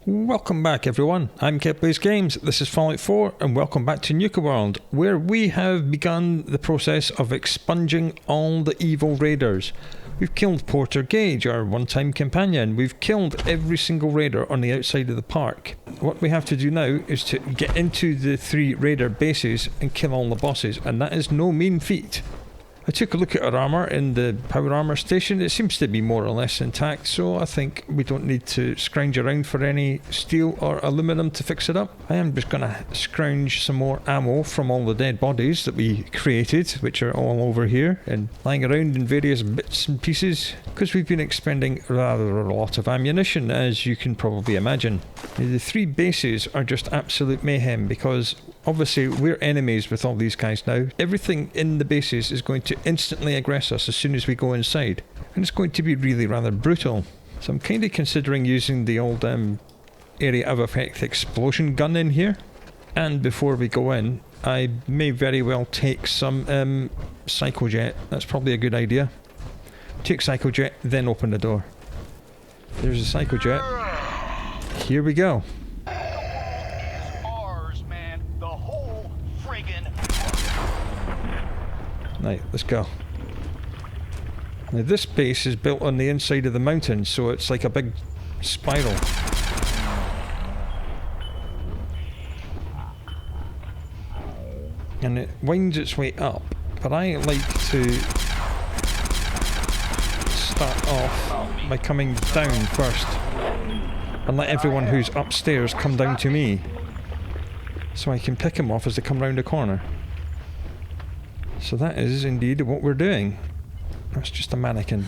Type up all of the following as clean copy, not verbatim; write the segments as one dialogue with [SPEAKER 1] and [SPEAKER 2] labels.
[SPEAKER 1] Welcome back everyone, I'm Cappy Games, this is Fallout 4 and welcome back to Nuka World, where we have begun the process of expunging all the evil raiders. We've killed Porter Gage, our one-time companion. We've killed every single raider on the outside of the park. What we have to do now is to get into the 3 raider bases and kill all the bosses, and that is no mean feat. I took a look at our armour in the power armour station. It seems to be more or less intact, so I think we don't need to scrounge around for any steel or aluminium to fix it up. I am just going to scrounge some more ammo from all the dead bodies that we created, which are all over here and lying around in various bits and pieces, because we've been expending rather a lot of ammunition, as you can probably imagine. The 3 bases are just absolute mayhem, because obviously we're enemies with all these guys now. Everything in the bases is going to instantly aggress us as soon as we go inside, and it's going to be really rather brutal. So I'm kind of considering using the old area of effect explosion gun in here, and before we go in I may very well take some psychojet. That's probably a good idea. Take psychojet, then open the door. There's a psychojet. Here we go. Right, let's go. Now this base is built on the inside of the mountain, so it's like a big spiral. And it winds its way up, but I like to start off by coming down first and let everyone who's upstairs come down to me, so I can pick them off as they come round the corner. So that is indeed what we're doing. That's just a mannequin.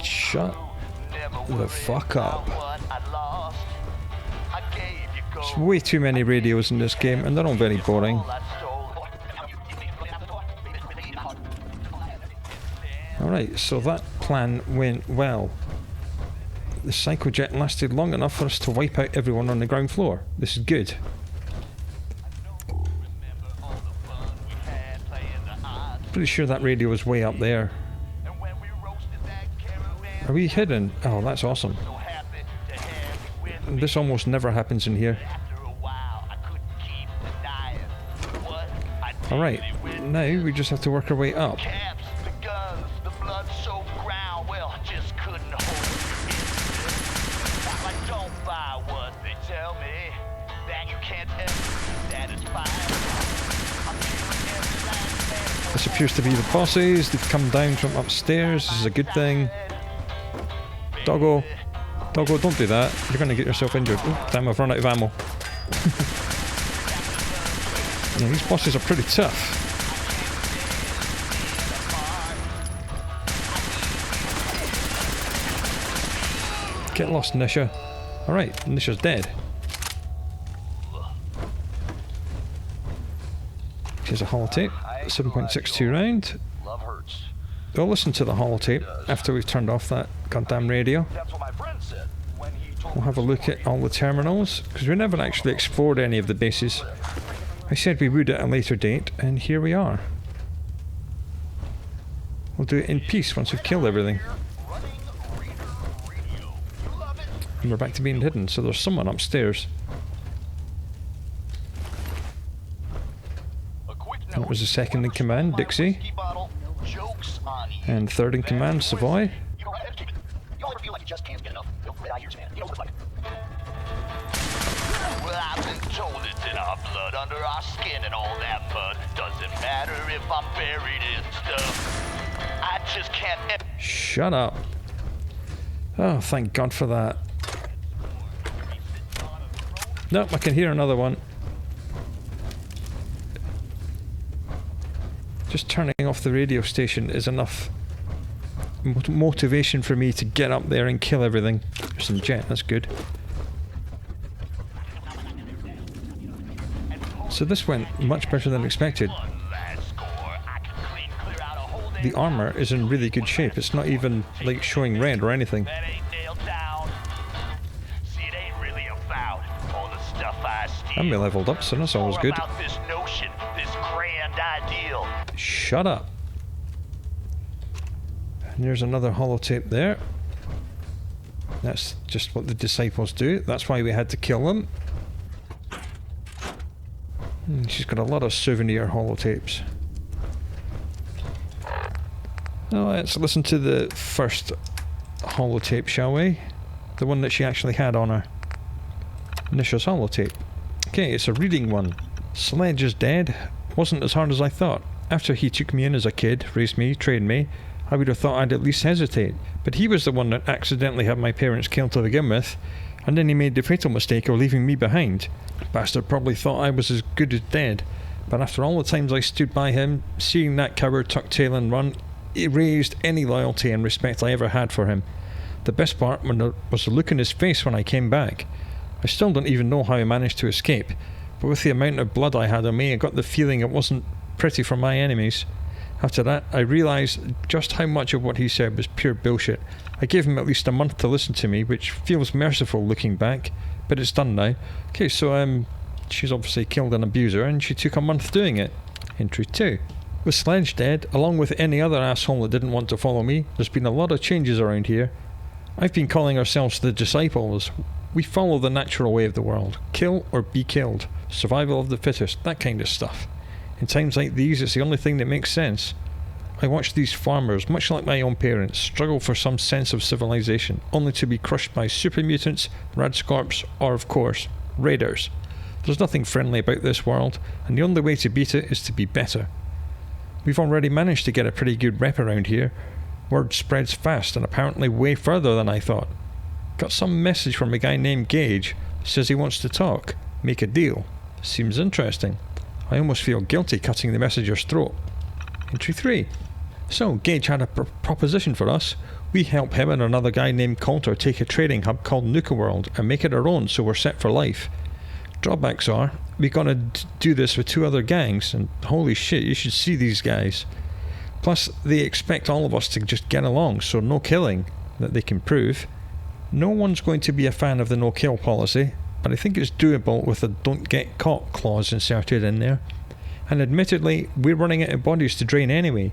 [SPEAKER 1] Shut the fuck up. There's way too many radios in this game and they're all very boring. Alright, so that plan went well. The psychojet lasted long enough for us to wipe out everyone on the ground floor. This is good. Pretty sure that radio is way up there. Are we hidden? Oh, that's awesome. This almost never happens in here. Alright, now we just have to work our way up. This appears to be the bosses. They've come down from upstairs. This is a good thing. Doggo. Doggo, don't do that. You're going to get yourself injured. Oh, damn, I've run out of ammo. Yeah, these bosses are pretty tough. Get lost, Nisha. Alright, Nisha's dead. Here's a holotape. 7.62 round. I'll listen to the holotape after we've turned off that goddamn radio. We'll have a look at all the terminals, because we never actually explored any of the bases. I said we would at a later date, and here we are. We'll do it in peace once we've killed everything. And we're back to being hidden, so there's someone upstairs. That was the second in command, Dixie. And third in command, Savoy.
[SPEAKER 2] Well, I've been told it's in our blood, under our skin and all that mud. Doesn't matter if I'm buried in stuff. I just can't.
[SPEAKER 1] Shut up. Oh, thank God for that. Nope, I can hear another one. Just turning off the radio station is enough motivation for me to get up there and kill everything. There's some jet, that's good. So this went much better than expected. the armour is in really good shape. It's not even like showing red or anything.
[SPEAKER 2] That ain't nailed down. See, it ain't really about all the stuff I steal.
[SPEAKER 1] And we leveled up, so that's always good.
[SPEAKER 2] About this notion, this grand ideal.
[SPEAKER 1] Shut up. And there's another holotape there. That's just what the disciples do. That's why we had to kill them. She's got a lot of souvenir holotapes. Now let's listen to the first holotape, shall we? The one that she actually had on her. Nisha's holotape. Okay, it's a reading one. Sledge is dead. Wasn't as hard as I thought. After he took me in as a kid, raised me, trained me, I would have thought I'd at least hesitate. But he was the one that accidentally had my parents killed to begin with, and then he made the fatal mistake of leaving me behind. Bastard probably thought I was as good as dead, but after all the times I stood by him, seeing that coward tuck tail and run, erased any loyalty and respect I ever had for him. The best part was the look in his face when I came back. I still don't even know how I managed to escape, but with the amount of blood I had on me, I got the feeling it wasn't pretty for my enemies. After that, I realised just how much of what he said was pure bullshit. I gave him at least a month to listen to me, which feels merciful looking back, but it's done now. Okay, so she's obviously killed an abuser, and she took a month doing it. Entry 2. With Sledge dead, along with any other asshole that didn't want to follow me, there's been a lot of changes around here. I've been calling ourselves the Disciples. We follow the natural way of the world. Kill or be killed. Survival of the fittest, that kind of stuff. In times like these, it's the only thing that makes sense. I watch these farmers, much like my own parents, struggle for some sense of civilization, only to be crushed by super mutants, radscorps, or of course, raiders. There's nothing friendly about this world, and the only way to beat it is to be better. We've already managed to get a pretty good rep around here. Word spreads fast, and apparently way further than I thought. Got some message from a guy named Gage. Says he wants to talk, make a deal. Seems interesting. I almost feel guilty cutting the messenger's throat. Entry 3. So, Gage had a proposition for us. We help him and another guy named Coulter take a trading hub called Nuka World and make it our own, so we're set for life. Drawbacks are, we're gonna do this with 2 other gangs, and holy shit, you should see these guys. Plus, they expect all of us to just get along, so no killing, that they can prove. No one's going to be a fan of the no-kill policy, but I think it's doable with a don't-get-caught clause inserted in there. And admittedly, we're running out of bodies to drain anyway.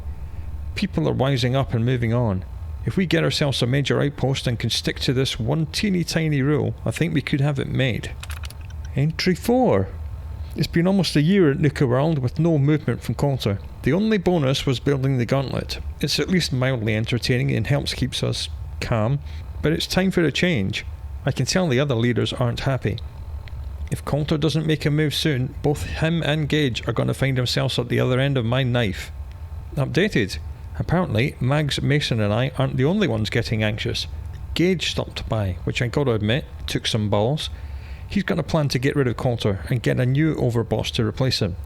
[SPEAKER 1] People are wising up and moving on. If we get ourselves a major outpost and can stick to this one teeny tiny rule, I think we could have it made. Entry 4. It's been almost a year at Nuka World with no movement from Coulter. The only bonus was building the gauntlet. It's at least mildly entertaining and helps keep us calm, but it's time for a change. I can tell the other leaders aren't happy. If Coulter doesn't make a move soon, both him and Gage are going to find themselves at the other end of my knife. Updated. Apparently, Mags, Mason and I aren't the only ones getting anxious. Gage stopped by, which I gotta admit, took some balls. He's got a plan to get rid of Coulter and get a new overboss to replace him.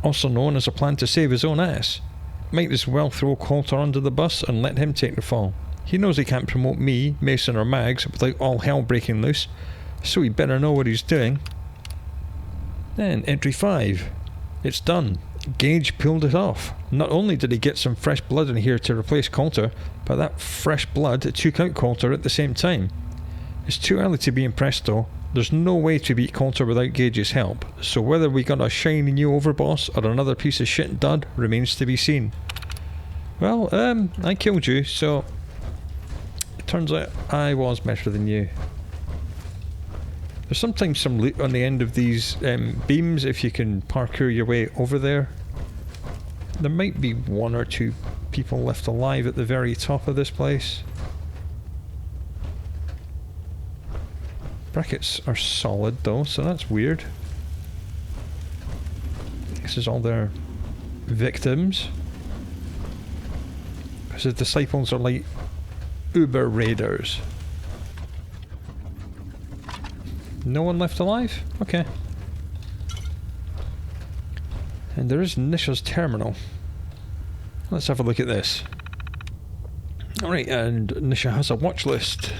[SPEAKER 1] Also known as a plan to save his own ass. Might as well throw Coulter under the bus and let him take the fall. He knows he can't promote me, Mason or Mags without all hell breaking loose, so he better know what he's doing. Then, entry 5. It's done. Gage pulled it off. Not only did he get some fresh blood in here to replace Coulter, but that fresh blood took out Coulter at the same time. It's too early to be impressed though. There's no way to beat Coulter without Gage's help, so whether we got a shiny new overboss or another piece of shit dud remains to be seen. Well, I killed you, so it turns out I was better than you. There's sometimes some loot on the end of these beams if you can parkour your way over there. There might be 1 or 2 people left alive at the very top of this place. Brackets are solid though, so that's weird. This is all their victims. Because the disciples are like uber raiders. No one left alive? Okay. And there is Nisha's terminal. Let's have a look at this. Alright, and Nisha has a watch list.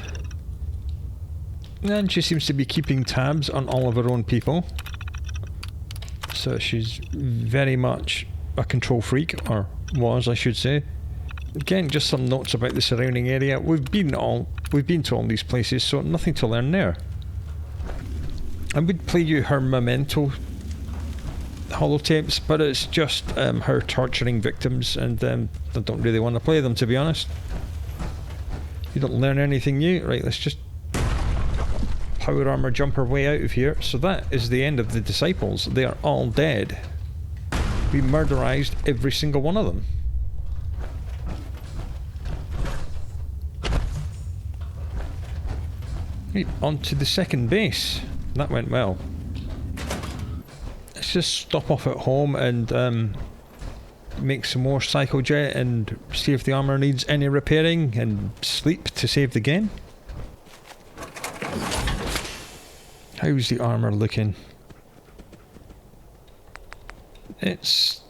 [SPEAKER 1] And she seems to be keeping tabs on all of her own people. So she's very much a control freak, or was, I should say. Again, just some notes about the surrounding area. We've been to all these places, so nothing to learn there. I would play you her memento holotapes, but it's just her torturing victims, and I don't really want to play them, to be honest. You don't learn anything new. Right, let's just power armor jump our way out of here. So that is the end of the disciples. They are all dead. We murderized every single one of them. Right, on to the second base. That went well. Let's just stop off at home and make some more psychojet and see if the armor needs any repairing, and sleep to save the game. How's the armor looking? It's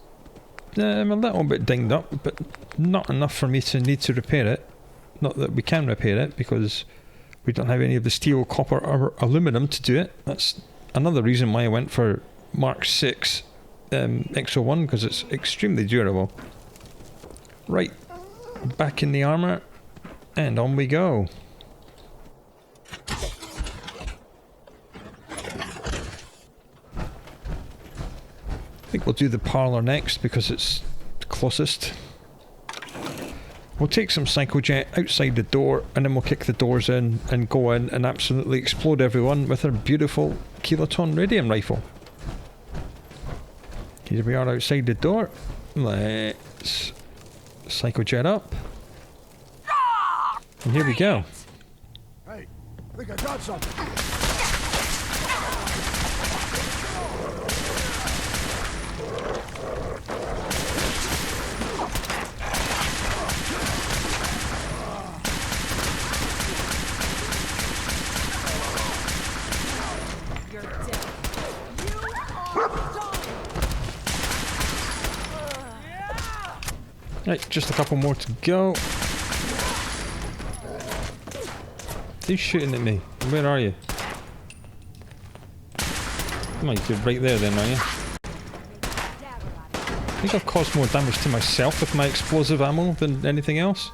[SPEAKER 1] a little bit dinged up, but not enough for me to need to repair it. Not that we can repair it, because we don't have any of the steel, copper or aluminum to do it. That's another reason why I went for Mark 6 X01, because it's extremely durable. Right, back in the armor, and on we go. I think we'll do the parlour next because it's the closest. We'll take some psychojet outside the door, and then we'll kick the doors in and go in and absolutely explode everyone with our beautiful kiloton radium rifle. Here we are outside the door. Let's psychojet up. And here we go.
[SPEAKER 3] Hey, I think I got something.
[SPEAKER 1] Right, just a couple more to go. Who's shooting at me? Where are you? Come on, you're right there then, are you? I think I've caused more damage to myself with my explosive ammo than anything else.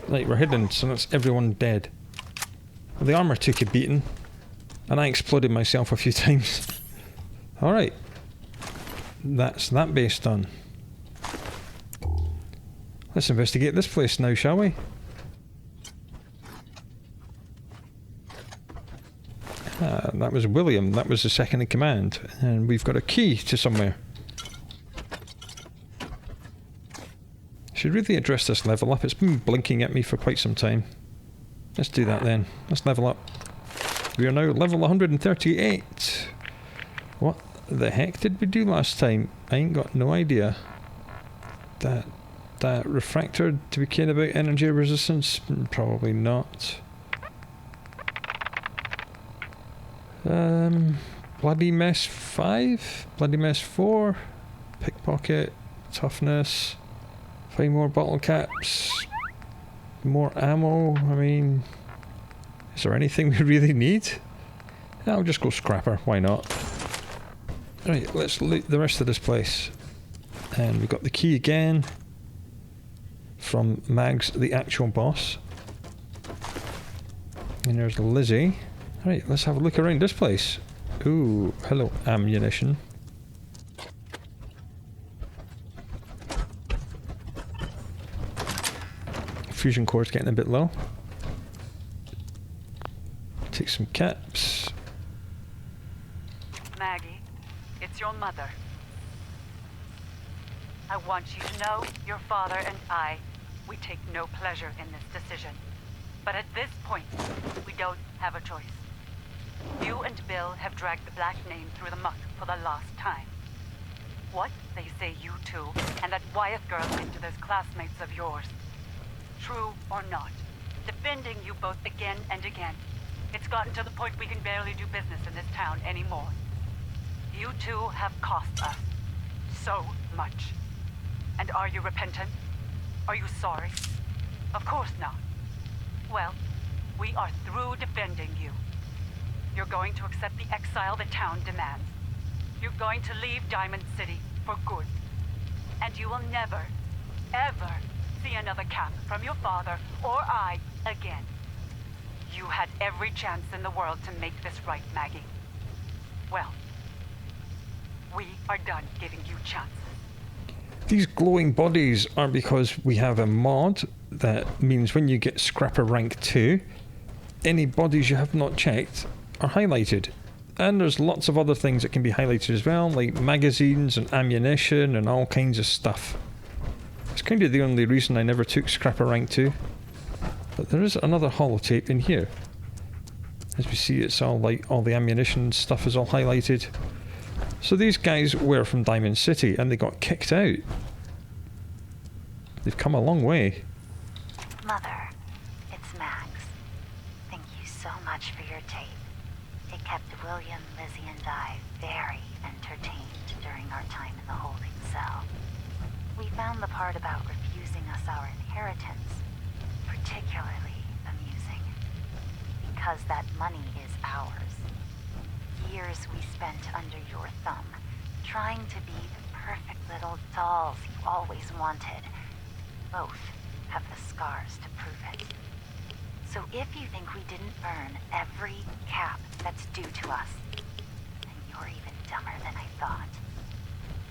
[SPEAKER 1] Right, we're hidden, so that's everyone dead. Well, the armor took a beating, and I exploded myself a few times. Alright. That's that base done. Let's investigate this place now, shall we? Ah, that was William. That was the second in command. And we've got a key to somewhere. Should really address this level up. It's been blinking at me for quite some time. Let's do that then. Let's level up. We are now level 138. What the heck did we do last time? I ain't got no idea. That refractor, do we care about energy resistance? Probably not. Bloody mess 5? Bloody mess 4? Pickpocket, toughness, 5 more bottle caps. More ammo. I mean, is there anything we really need? I'll just go scrapper, why not? Right, let's loot the rest of this place. And we've got the key again from Mags, the actual boss. And there's Lizzie. Right, let's have a look around this place. Ooh, hello, ammunition. Fusion core's getting a bit low. Take some caps.
[SPEAKER 4] Maggie, it's your mother. I want you to know your father and we take no pleasure in this decision. But at this point, we don't have a choice. You and Bill have dragged the black name through the muck for the last time. What they say you two and that Wyeth girl did to those classmates of yours. True or not, defending you both again and again. It's gotten to the point we can barely do business in this town anymore. You two have cost us so much. And are you repentant? Are you sorry? Of course not. Well, we are through defending you. you're going to accept the exile the town demands. You're going to leave Diamond City for good. And you will never, ever see another Cap from your father or I again. You had every chance in the world to make this right, Maggie. Well, we are done giving you chances.
[SPEAKER 1] These glowing bodies are because we have a mod that means when you get Scrapper rank 2, any bodies you have not checked are highlighted. And there's lots of other things that can be highlighted as well, like magazines and ammunition and all kinds of stuff. It's kind of the only reason I never took Scrapper rank 2. But there is another holotape in here. As we see, it's all like all the ammunition stuff is all highlighted. So these guys were from Diamond City and they got kicked out. They've come a long way.
[SPEAKER 5] Mother, it's Max. Thank you so much for your tape. It kept William, Lizzie, and I very entertained during our time in the holding cell. We found the part about refusing us our inheritance particularly amusing. Because that money is ours. Years we spent under your thumb, trying to be the perfect little dolls you always wanted. Both have the scars to prove it. So if you think we didn't burn every cap that's due to us, then you're even dumber than I thought.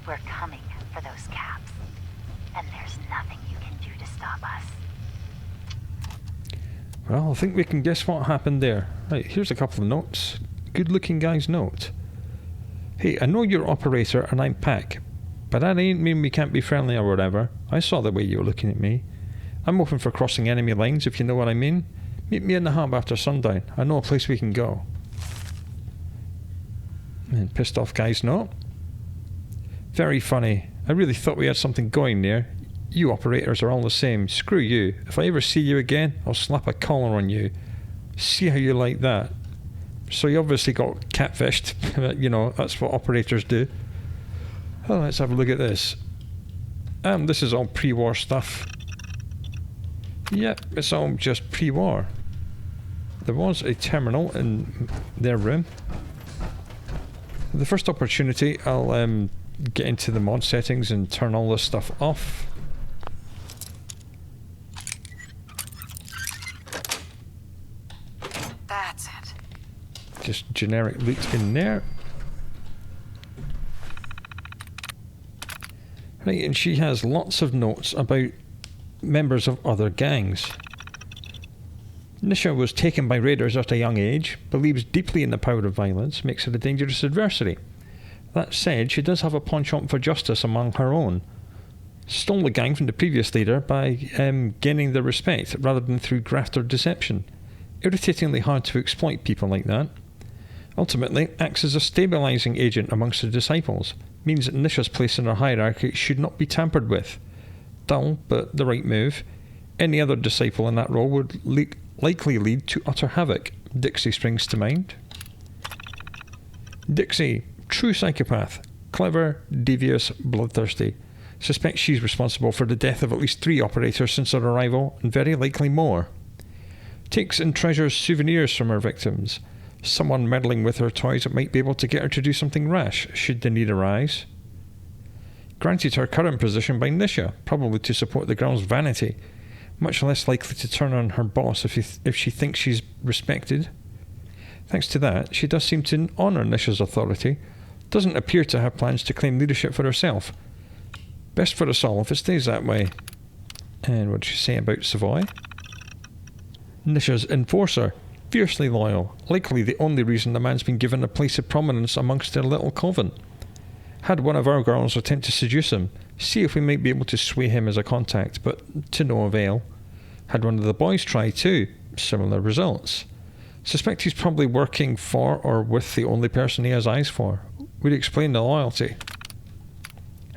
[SPEAKER 5] We're coming for those caps, and there's nothing you can do to stop us.
[SPEAKER 1] Well, I think we can guess what happened there. Right, here's a couple of notes. Good looking guy's note. Hey, I know you're operator and I'm Pack, but that ain't mean we can't be friendly or whatever. I saw the way you were looking at me. I'm open for crossing enemy lines, if you know what I mean. Meet me in the hub after sundown. I know a place we can go. And pissed off guy's note. Very funny. I really thought we had something going there. You operators are all the same. Screw you. If I ever see you again, I'll slap a collar on you. See how you like that. So you obviously got catfished. You know, that's what operators do. Oh, let's have a look at this. This is all pre-war stuff. Yep, it's all just pre-war. There was a terminal in their room. The first opportunity, I'll get into the mod settings and turn all this stuff off.
[SPEAKER 5] That's it.
[SPEAKER 1] Just generic loot in there. Right, and she has lots of notes about members of other gangs. Nisha was taken by raiders at a young age, believes deeply in the power of violence, makes it a dangerous adversary. That said, she does have a penchant for justice among her own. Stole the gang from the previous leader by gaining their respect rather than through graft or deception. Irritatingly hard to exploit people like that. Ultimately, acts as a stabilising agent amongst the disciples, means that Nisha's place in her hierarchy should not be tampered with. Dull, but the right move. Any other disciple in that role would likely lead to utter havoc. Dixie springs to mind. Dixie, true psychopath. Clever, devious, bloodthirsty. Suspects she's responsible for the death of at least 3 operators since her arrival, and very likely more. Takes and treasures souvenirs from her victims. Someone meddling with her toys that might be able to get her to do something rash, should the need arise. Granted her current position by Nisha, probably to support the girl's vanity. Much less likely to turn on her boss if she thinks she's respected. Thanks to that, she does seem to honour Nisha's authority. Doesn't appear to have plans to claim leadership for herself. Best for us all if it stays that way. And what did she say about Savoy? Nisha's enforcer. Fiercely loyal, likely the only reason the man's been given a place of prominence amongst their little coven. Had one of our girls attempt to seduce him, see if we might be able to sway him as a contact, but to no avail. Had one of the boys try too, similar results. Suspect he's probably working for or with the only person he has eyes for. Would explain the loyalty.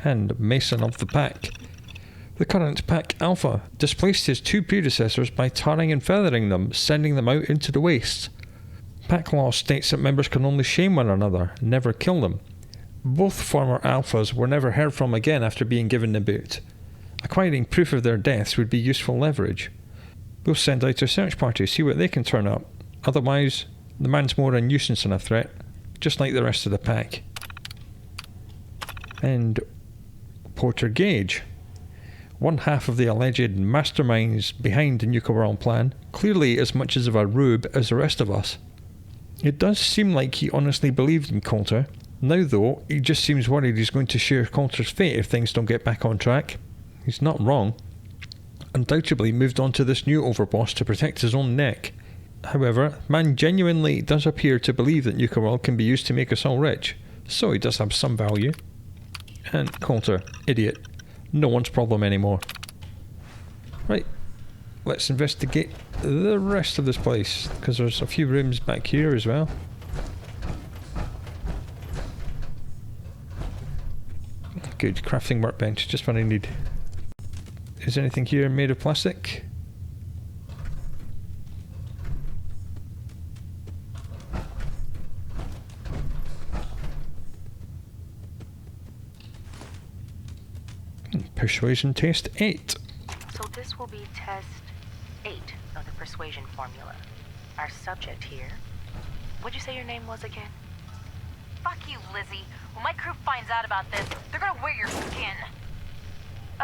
[SPEAKER 1] And Mason of the Pack. The current Pack Alpha displaced his 2 predecessors by tarring and feathering them, sending them out into the wastes. Pack law states that members can only shame one another, never kill them. Both former Alphas were never heard from again after being given the boot. Acquiring proof of their deaths would be useful leverage. We'll send out a search party, see what they can turn up. Otherwise, The man's more a nuisance than a threat, just like the rest of the pack. And Porter Gage, one half of the alleged masterminds behind the Nuka World plan, clearly as much of a rube as the rest of us. It does seem like he honestly believed in Coulter. Now though, he just seems worried he's going to share Coulter's fate if things don't get back on track. He's not wrong. Undoubtedly moved on to this new overboss to protect his own neck. However, man genuinely does appear to believe that Nuka World can be used to make us all rich, so he does have some value. And Coulter, idiot. No one's problem anymore. Right, let's investigate the rest of this place, because there's a few rooms back here as well. Good, crafting workbench, just what I need. Is anything here made of plastic? Persuasion test 8.
[SPEAKER 6] So this will be test 8 of the persuasion formula. Our subject here. What'd you say your name was again?
[SPEAKER 7] Fuck you, Lizzie. When my crew finds out about this, they're gonna wear your skin.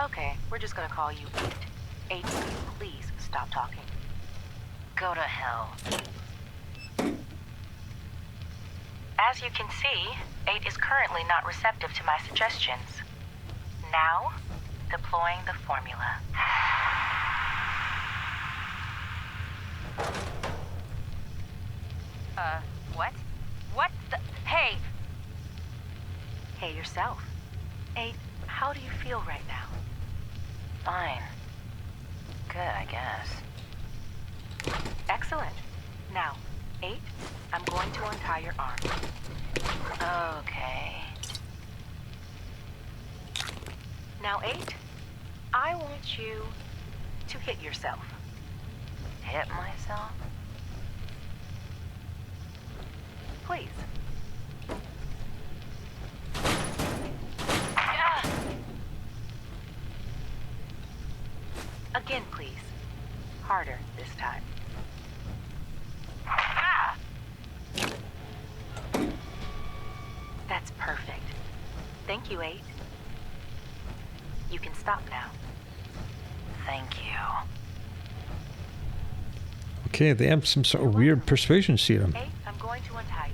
[SPEAKER 6] Okay, we're just gonna call you 8. 8, please stop talking.
[SPEAKER 7] Go to hell.
[SPEAKER 6] As you can see, 8 is currently not receptive to my suggestions. Now, deploying the formula.
[SPEAKER 7] What? What the? Hey!
[SPEAKER 6] Hey yourself. 8, how do you feel right now?
[SPEAKER 7] Fine. Good, I guess.
[SPEAKER 6] Excellent. Now, 8, I'm going to untie your arm.
[SPEAKER 7] Okay.
[SPEAKER 6] Now, 8, I want you to hit yourself.
[SPEAKER 7] Hit myself?
[SPEAKER 6] Please. Again, please. Harder this time. That's perfect. Thank you, 8. You can stop now.
[SPEAKER 7] Thank you.
[SPEAKER 1] Okay, they have some sort of weird persuasion serum.
[SPEAKER 6] 8, I'm going to untie you.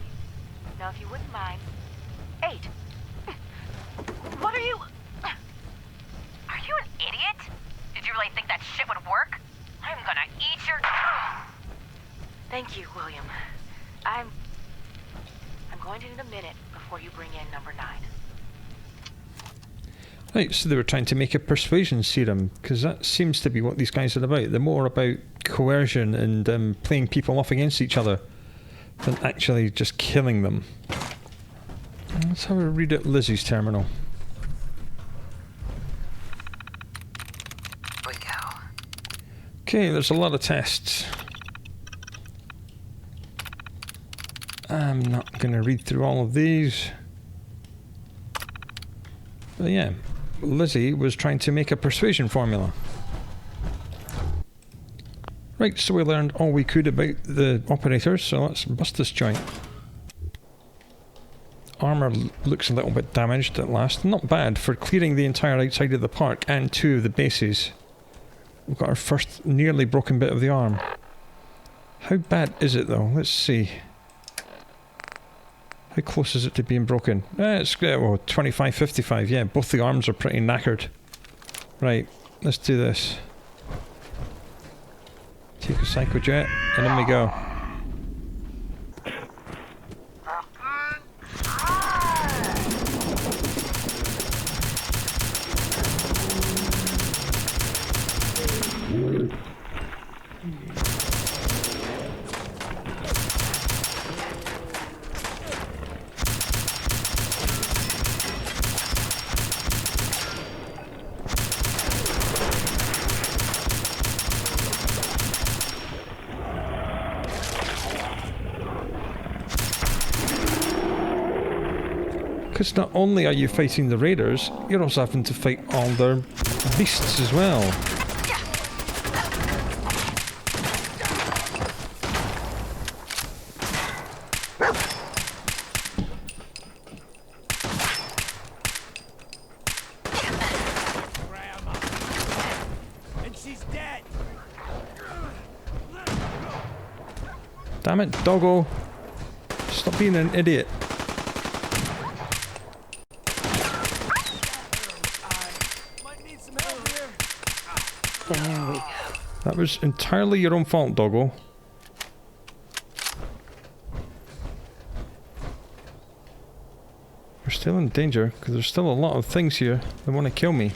[SPEAKER 6] Now, if you wouldn't mind. 8! What are you...
[SPEAKER 7] Are you an idiot? Did you really think that shit would work? I'm gonna eat your...
[SPEAKER 6] Thank you, William. I'm going to need a minute before you bring in number 9.
[SPEAKER 1] Right, so they were trying to make a persuasion serum, because that seems to be what these guys are about. They're more about coercion and playing people off against each other than actually just killing them. Let's have a read at Lizzie's terminal.
[SPEAKER 7] We go.
[SPEAKER 1] Okay, there's a lot of tests. I'm not going to read through all of these. But yeah, Lizzie was trying to make a persuasion formula. Right, so we learned all we could about the operators, so let's bust this joint. Armour looks a little bit damaged at last. Not bad for clearing the entire outside of the park and 2 of the bases. We've got our first nearly broken bit of the arm. How bad is it though? Let's see. How close is it to being broken? It's 25-55, yeah, both the arms are pretty knackered. Right, let's do this. Take a psychojet, and in we go. Because not only are you fighting the raiders, you're also having to fight all their beasts as well.
[SPEAKER 3] And she's dead.
[SPEAKER 1] Damn it, doggo. Stop being an idiot.
[SPEAKER 3] Might need some help here.
[SPEAKER 8] There we go.
[SPEAKER 1] That was entirely your own fault, doggo. We're still in danger, because there's still a lot of things here that want to kill me.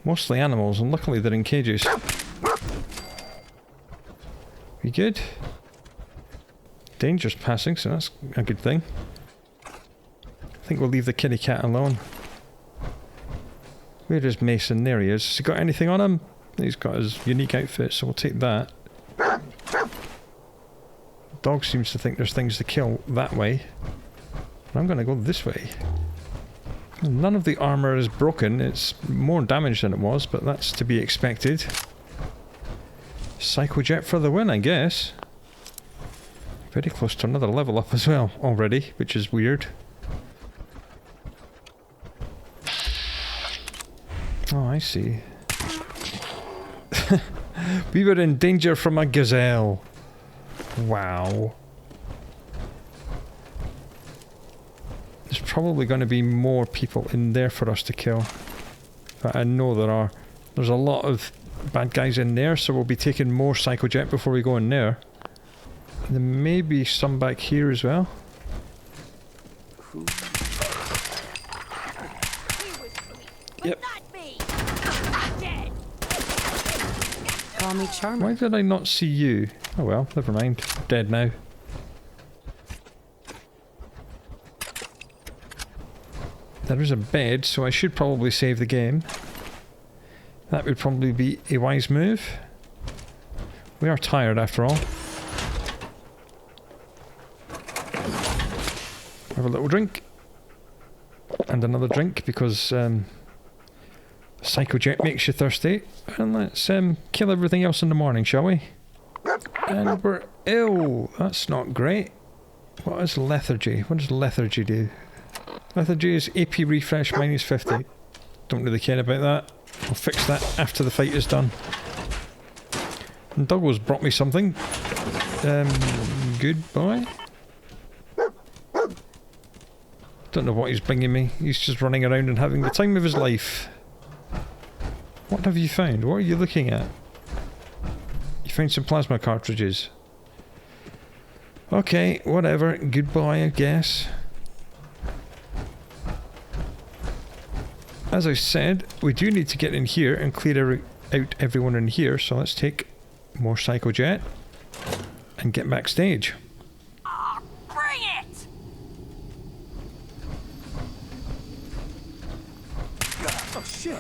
[SPEAKER 1] Mostly animals, and luckily they're in cages. We good? Danger's passing, so that's a good thing. I think we'll leave the kitty cat alone. Where is Mason? There he is. Has he got anything on him? He's got his unique outfit, so we'll take that. The dog seems to think there's things to kill that way. And I'm going to go this way. None of the armour is broken. It's more damage than it was, but that's to be expected. Psychojet for the win, I guess. Very close to another level up as well already, which is weird. Oh, I see. We were in danger from a gazelle. Wow. There's probably going to be more people in there for us to kill. But I know there are. There's a lot of bad guys in there, so we'll be taking more Psychojet before we go in there. There may be some back here as well. Yep.
[SPEAKER 8] Call me Charmer.
[SPEAKER 1] Why did I not see you? Oh well, never mind. Dead now. There is a bed, so I should probably save the game. That would probably be a wise move. We are tired after all. Have a little drink. And another drink because Psychojet makes you thirsty. And let's kill everything else in the morning, shall we? And we're ill. That's not great. What is lethargy? What does lethargy do? Lethargy is AP refresh minus 50. Don't really care about that. I'll fix that after the fight is done. And Douglas brought me something. Good boy. Don't know what he's bringing me. He's just running around and having the time of his life. What have you found? What are you looking at? You found some plasma cartridges. Okay, whatever. Goodbye, I guess. As I said, we do need to get in here and clear out everyone in here, so let's take more Psychojet and get backstage.
[SPEAKER 7] Bring it!
[SPEAKER 3] Oh shit!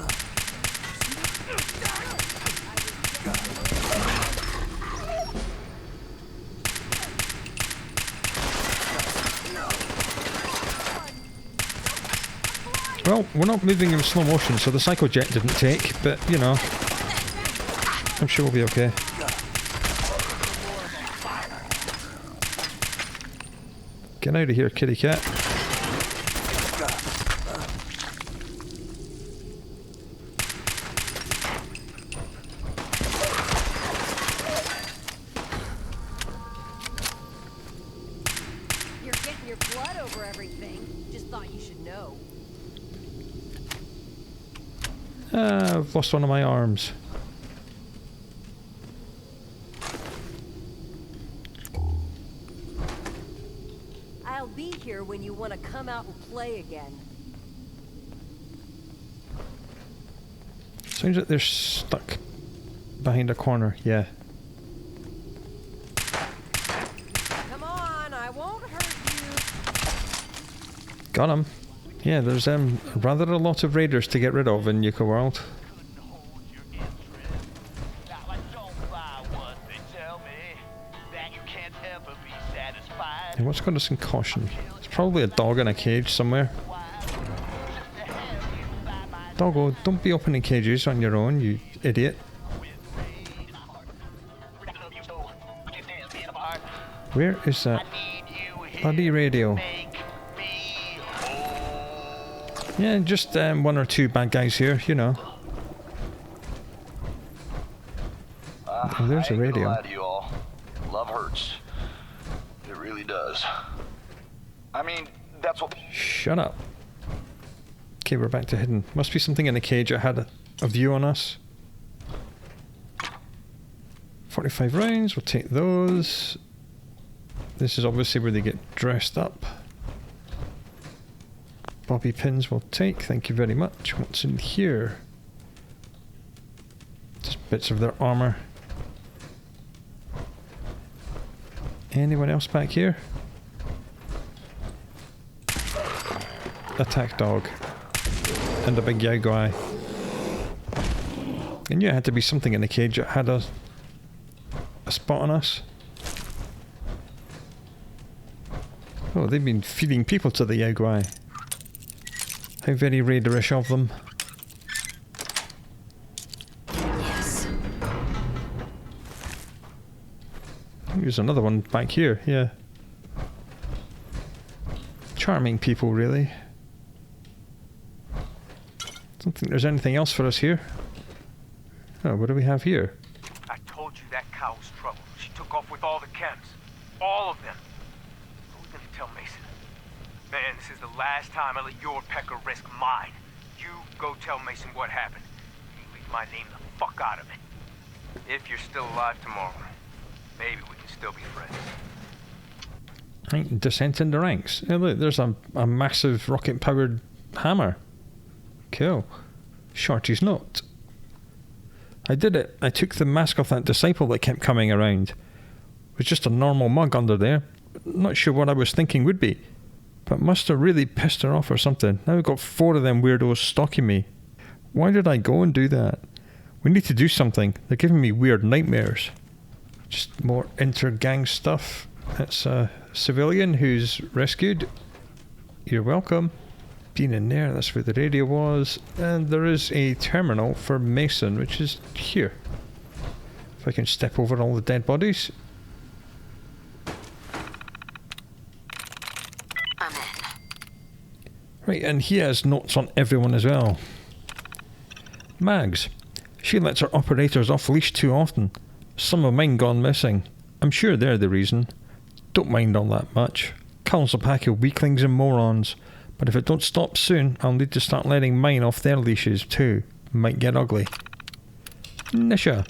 [SPEAKER 1] Well, we're not moving in slow motion, so the Psychojet didn't take, but, you know, I'm sure we'll be okay. Get out of here, kitty cat.
[SPEAKER 9] You're getting your blood over everything. Just thought you should know.
[SPEAKER 1] I've lost one of my arms.
[SPEAKER 9] I'll be here when you want to come out and play again.
[SPEAKER 1] Sounds like they're stuck behind a corner, yeah.
[SPEAKER 9] Come on, I won't hurt you.
[SPEAKER 1] Got him. Yeah, there's rather a lot of raiders to get rid of in Nuka World. And what's got us in caution? It's probably a dog in a cage somewhere. Doggo, don't be opening cages on your own, you idiot. Where is that bloody radio? Yeah, just one or two bad guys here, you know. Oh, there's a radio.
[SPEAKER 2] I ain't gonna lie to you all. Love hurts. It really does. I mean, that's what...
[SPEAKER 1] Shut up. Okay, we're back to hidden. Must be something in the cage that had a view on us. 45 rounds, we'll take those. This is obviously where they get dressed up. Bobby pins we'll take, thank you very much. What's in here? Just bits of their armour. Anyone else back here? Attack dog. And a big Yao guy. I knew it had to be something in the cage that had a spot on us. Oh, they've been feeding people to the Yao guy. How very raiderish of them.
[SPEAKER 8] Yes.
[SPEAKER 1] There's another one back here, yeah. Charming people, really. Don't think there's anything else for us here. Oh, what do we have here?
[SPEAKER 3] I told you that cow was trouble. She took off with all the chems. All of them. What are we gonna tell Mason? Man, this is the last time I let your pecker risk mine. You go tell Mason what happened. You leave my name the fuck out of it. If you're still alive tomorrow, maybe we can still be friends.
[SPEAKER 1] Right, descent in the ranks. Yeah, look, there's a massive rocket-powered hammer. Cool. Shorty's note. I did it. I took the mask off that disciple that kept coming around. It was just a normal mug under there. Not sure what I was thinking would be. But must have really pissed her off or something. Now we've got 4 of them weirdos stalking me. Why did I go and do that? We need to do something. They're giving me weird nightmares. Just more inter-gang stuff. That's a civilian who's rescued. You're welcome. Been in there, that's where the radio was. And there is a terminal for Mason, which is here. If I can step over all the dead bodies.
[SPEAKER 8] I'm in.
[SPEAKER 1] Right, and he has notes on everyone as well. Mags. She lets her operators off leash too often. Some of mine gone missing. I'm sure they're the reason. Don't mind all that much. Culls a pack of weaklings and morons. But if it don't stop soon, I'll need to start letting mine off their leashes too. Might get ugly. Nisha.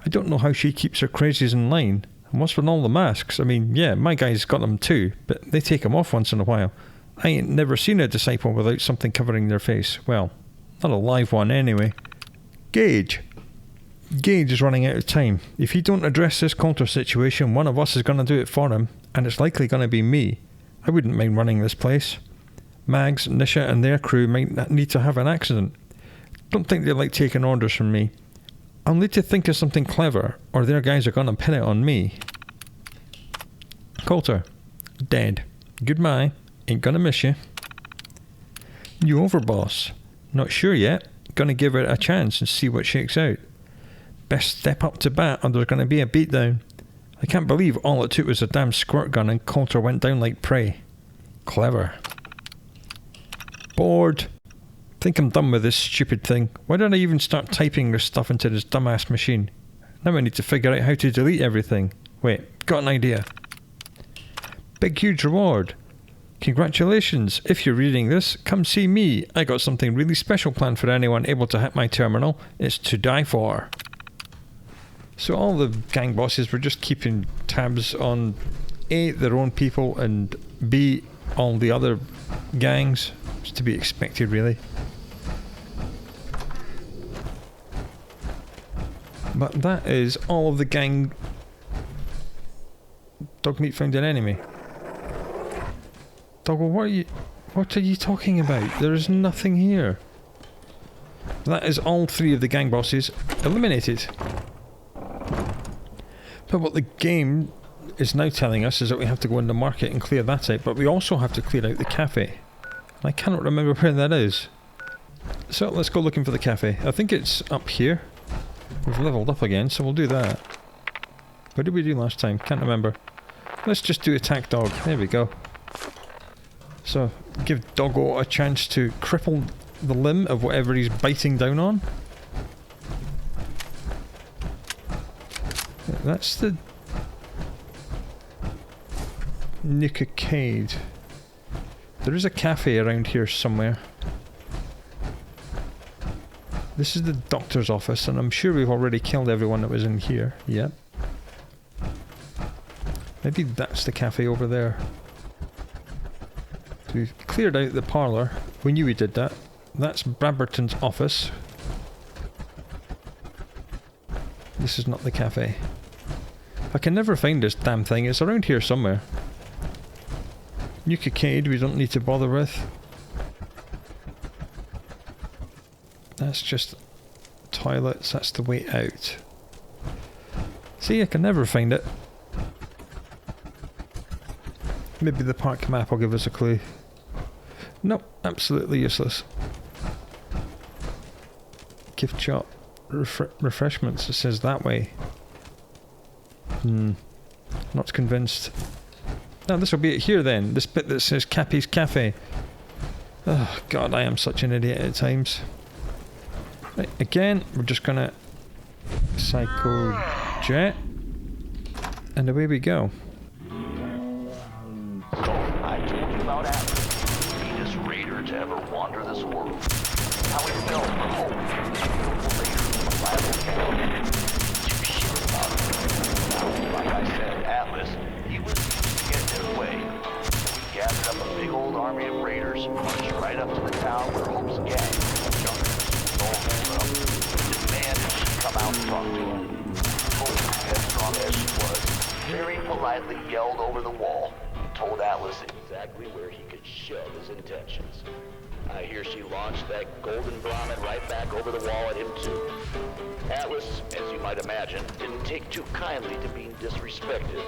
[SPEAKER 1] I don't know how she keeps her crazies in line. And what's with all the masks? I mean, yeah, my guys got them too, but they take them off once in a while. I ain't never seen a disciple without something covering their face. Well, not a live one anyway. Gage. Gage is running out of time. If he don't address this counter situation, one of us is going to do it for him, and it's likely going to be me. I wouldn't mind running this place. Mags, Nisha and their crew might need to have an accident. Don't think they like taking orders from me. I'll need to think of something clever, or their guys are going to pin it on me. Coulter. Dead. Goodbye. Ain't gonna miss you. New overboss. Not sure yet. Gonna give her a chance and see what shakes out. Best step up to bat or there's gonna be a beatdown. I can't believe all it took was a damn squirt gun and Coulter went down like prey. Clever. Bored. Think I'm done with this stupid thing. Why did I even start typing this stuff into this dumbass machine? Now I need to figure out how to delete everything. Wait, got an idea. Big huge reward. Congratulations. If you're reading this, come see me. I got something really special planned for anyone able to hit my terminal. It's to die for. So all the gang bosses were just keeping tabs on A, their own people, and B, all the other gangs. It's to be expected, really. But that is all of the gang. Dog meat found an enemy. Doggle, what are you talking about? There is nothing here. That is all 3 of the gang bosses eliminated. But what the game is now telling us is that we have to go in the market and clear that out, but we also have to clear out the cafe. I cannot remember where that is. So let's go looking for the cafe. I think it's up here. We've leveled up again, so we'll do that. What did we do last time? Can't remember. Let's just do attack dog. There we go. So, give Doggo a chance to cripple the limb of whatever he's biting down on. That's the Nuka. There is a cafe around here somewhere. This is the doctor's office, and I'm sure we've already killed everyone that was in here. Yep. Maybe that's the cafe over there. So we've cleared out the parlour. We knew we did that. That's Bradberton's office. This is not the cafe. I can never find this damn thing. It's around here somewhere. Nuka we don't need to bother with. That's just toilets. That's the way out. See, I can never find it. Maybe the park map will give us a clue. Nope, absolutely useless. Gift shop. Refreshments, it says that way. Not convinced. No, this will be it here then. This bit that says Cappy's Café. Oh god, I am such an idiot at times. Right, again, we're just gonna psycho jet. And away we go.
[SPEAKER 2] So, I told you about Atlas, the meanest raider to ever wander this world. How he felt the hope and beautiful later from a rival gang. Too sure about it. Now, like I said, Atlas, he was used to get his way. So he gathered up a big old army of raiders, marched right up to the town where Hope's gang, junkers, all hold up, demanded she come out and talk to him. Hope, as strong as she was, very politely yelled over the wall and told Atlas exactly where he could shove his intentions. I hear she launched that golden Brahmin right back over the wall at him too. Atlas, as you might imagine, didn't take too kindly to being disrespected,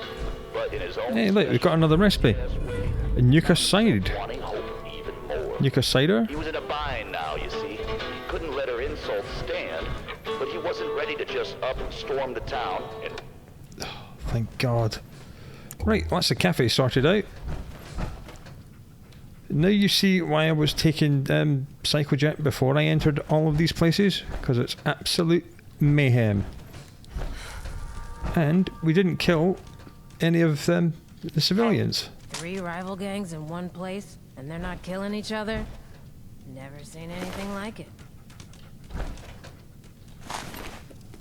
[SPEAKER 2] but in his own
[SPEAKER 1] Hey, look, we've got another recipe. A Nuka side. Nuka cider?
[SPEAKER 2] He was in a bind now, you see. He couldn't let her insults stand, but he wasn't ready to just up and storm the town and...
[SPEAKER 1] Oh, thank God. Right, well, that's the cafe sorted out. Now you see why I was taking Psychojet before I entered all of these places, because it's absolute mayhem. And we didn't kill any of the civilians.
[SPEAKER 9] 3 rival gangs in one place, and they're not killing each other? Never seen anything like it.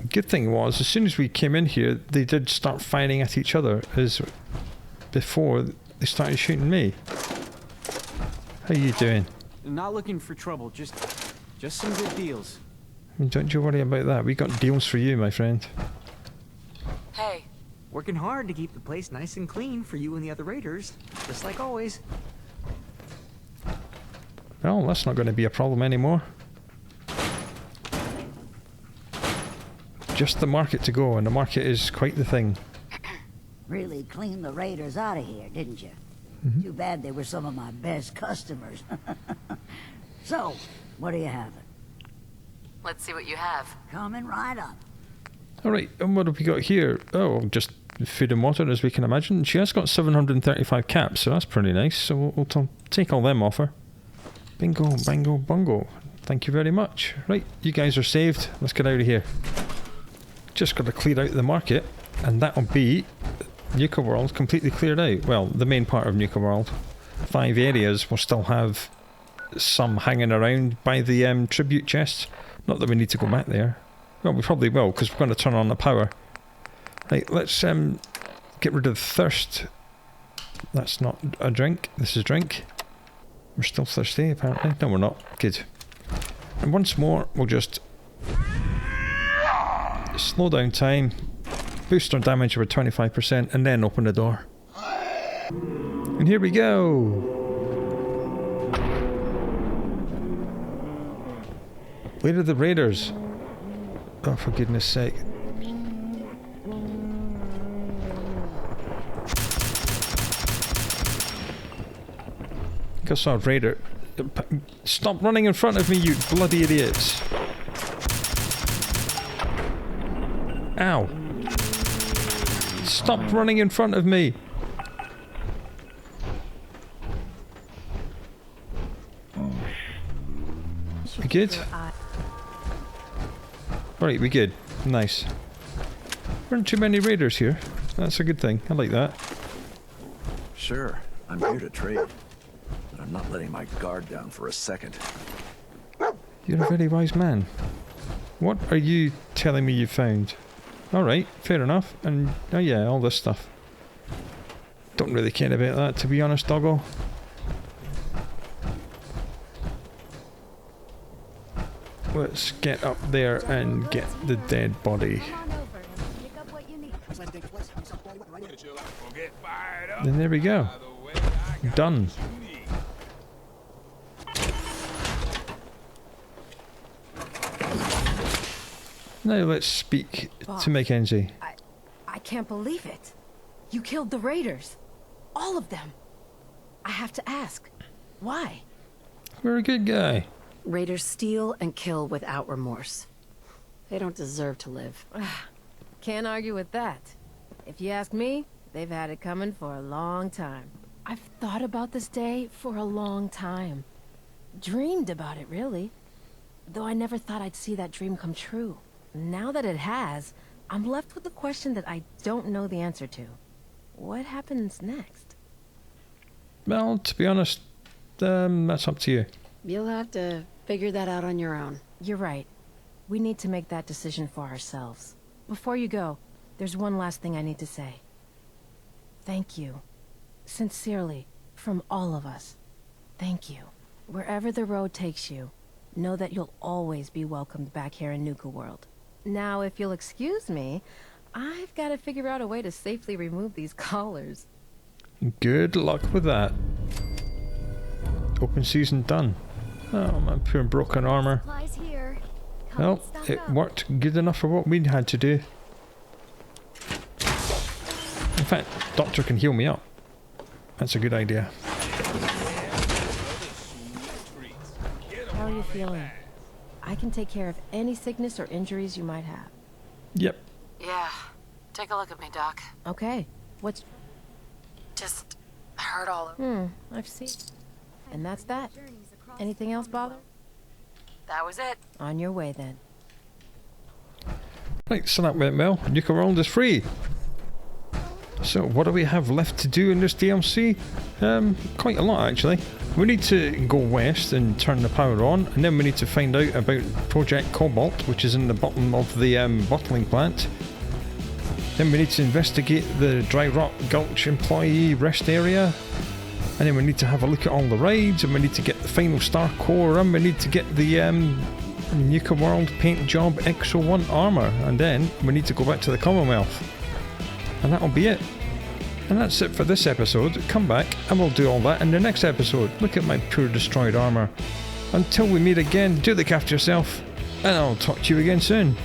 [SPEAKER 1] Good thing was, as soon as we came in here, they did start firing at each other, as before they started shooting me. How you doing?
[SPEAKER 10] Not looking for trouble, just some good deals.
[SPEAKER 1] I mean, don't you worry about that. We got deals for you, my friend.
[SPEAKER 7] Hey.
[SPEAKER 10] Working hard to keep the place nice and clean for you and the other raiders, just like always.
[SPEAKER 1] Well, that's not going to be a problem anymore. Just the market to go, and the market is quite the thing.
[SPEAKER 11] Really cleaned the raiders out of here, didn't you? Too bad they were some of my best customers. So, what do you have?
[SPEAKER 7] Let's see what you have.
[SPEAKER 11] Coming right up.
[SPEAKER 1] Alright, and what have we got here? Oh, just food and water, as we can imagine. She has got 735 caps, so that's pretty nice. So we'll take all them off her. Bingo, bango, bongo. Thank you very much. Right, you guys are saved. Let's get out of here. Just got to clear out the market, and that'll be Nuka World completely cleared out. Well, the main part of Nuka World. 5 areas will still have some hanging around by the tribute chests. Not that we need to go back there. Well, we probably will, because we're going to turn on the power. Right, let's get rid of thirst. That's not a drink. This is drink. We're still thirsty, apparently. No, we're not. Good. And once more, we'll just slow down time, boost our damage by 25%, and then open the door. And here we go! Where are the raiders? Oh, for goodness sake. I think I saw a raider. Stop running in front of me, you bloody idiots! Ow! Stop running in front of me! good? Right, we good. Nice. Weren't too many raiders here. That's a good thing. I like that.
[SPEAKER 12] Sure, I'm here to trade, but I'm not letting my guard down for a second.
[SPEAKER 1] You're a very wise man. What are you telling me you found? Alright, fair enough. And, oh yeah, all this stuff. Don't really care about that, to be honest, doggo. Let's get up there and get the dead body. Then there we go. Done. Now let's speak to Mackenzie.
[SPEAKER 9] I can't believe it. You killed the raiders. All of them. I have to ask, why?
[SPEAKER 1] We're a good guy.
[SPEAKER 13] Raiders steal and kill without remorse. They don't deserve to live.
[SPEAKER 9] Can't argue with that. If you ask me, they've had it coming for a long time. I've thought about this day for a long time. Dreamed about it, really. Though I never thought I'd see that dream come true. Now that it has, I'm left with a question that I don't know the answer to. What happens next?
[SPEAKER 1] Well, to be honest, that's up to you.
[SPEAKER 13] You'll have to figure that out on your own.
[SPEAKER 9] You're right. We need to make that decision for ourselves. Before you go, there's one last thing I need to say. Thank you. Sincerely, from all of us. Thank you. Wherever the road takes you, know that you'll always be welcomed back here in Nuka World. Now, if you'll excuse me, I've got to figure out a way to safely remove these collars.
[SPEAKER 1] Good luck with that. Open season done. Oh, my poor broken armor. Well, it worked good enough for what we had to do. In fact, Doctor can heal me up. That's a good idea.
[SPEAKER 9] How are you feeling? I can take care of any sickness or injuries you might have.
[SPEAKER 1] Yep.
[SPEAKER 13] Yeah. Take a look at me, Doc.
[SPEAKER 9] Okay. What's...
[SPEAKER 13] Just hurt all over.
[SPEAKER 9] I've seen. And that's that. Anything else bother?
[SPEAKER 13] That was it.
[SPEAKER 9] On your way, then.
[SPEAKER 1] Right, so that went well. Nuka World is free. So what do we have left to do in this DLC? Quite a lot, actually. We need to go west and turn the power on, and then we need to find out about Project Cobalt, which is in the bottom of the bottling plant. Then we need to investigate the Dry Rock Gulch employee rest area. And then we need to have a look at all the rides, and we need to get the final Star Core, and we need to get the Nuka World Paint Job X01 armor, and then we need to go back to the Commonwealth. And that'll be it. And that's it for this episode. Come back and we'll do all that in the next episode. Look at my poor destroyed armor. Until we meet again, do look after yourself, and I'll talk to you again soon.